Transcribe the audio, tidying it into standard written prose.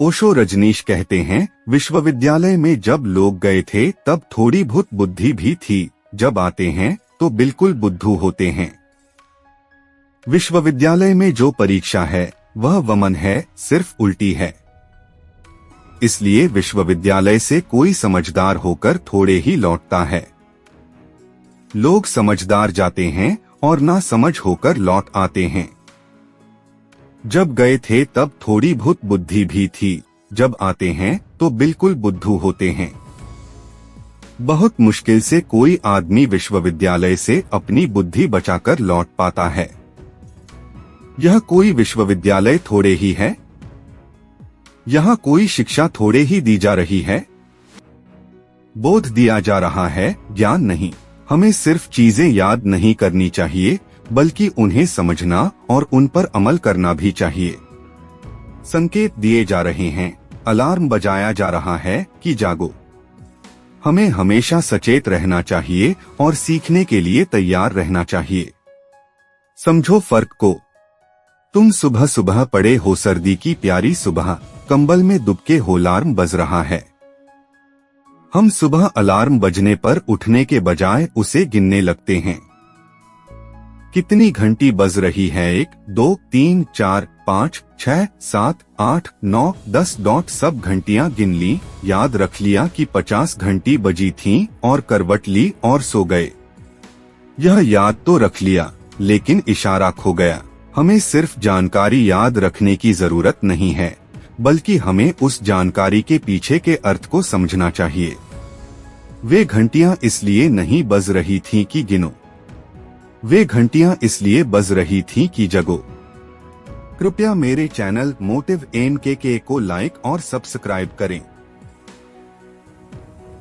ओशो रजनीश कहते हैं, विश्वविद्यालय में जब लोग गए थे तब थोड़ी बहुत बुद्धि भी थी, जब आते हैं तो बिल्कुल बुद्धू होते हैं। विश्वविद्यालय में जो परीक्षा है वह वमन है, सिर्फ उल्टी है। इसलिए विश्वविद्यालय से कोई समझदार होकर थोड़े ही लौटता है। लोग समझदार जाते हैं और ना समझ होकर लौट आते हैं। जब गए थे तब थोड़ी बहुत बुद्धि भी थी, जब आते हैं तो बिल्कुल बुद्धू होते हैं। बहुत मुश्किल से कोई आदमी विश्वविद्यालय से अपनी बुद्धि बचाकर लौट पाता है। यह कोई विश्वविद्यालय थोड़े ही है? यहाँ कोई शिक्षा थोड़े ही दी जा रही है? बोध दिया जा रहा है, ज्ञान नहीं। हमें सिर्फ चीजें याद नहीं करनी चाहिए, बल्कि उन्हें समझना और उन पर अमल करना भी चाहिए। संकेत दिए जा रहे हैं, अलार्म बजाया जा रहा है कि जागो। हमें हमेशा सचेत रहना चाहिए और सीखने के लिए तैयार रहना चाहिए। समझो फर्क को। तुम सुबह सुबह पड़े हो सर्दी की प्यारी सुबह, कंबल में दुबके हो, अलार्म बज रहा है। हम सुबह अलार्म बजने पर उठने के बजाय उसे गिनने लगते हैं। कितनी घंटी बज रही है? 1, 2, 3, 4, 5, 6, 7, 8, 9, 10 डॉट सब घंटियां गिन ली, याद रख लिया कि 50 घंटी बजी थीं और करवट ली और सो गए। यह याद तो रख लिया, लेकिन इशारा खो गया। हमें सिर्फ जानकारी याद रखने की जरूरत नहीं है, बल्कि हमें उस जानकारी के पीछे के अर्थ को समझना चाहिए। वे घंटियां इसलिए नहीं बज रही थीं कि गिनो, वे घंटियां इसलिए बज रही थीं कि जगो। कृपया मेरे चैनल मोटिव MKK को लाइक और सब्सक्राइब करें।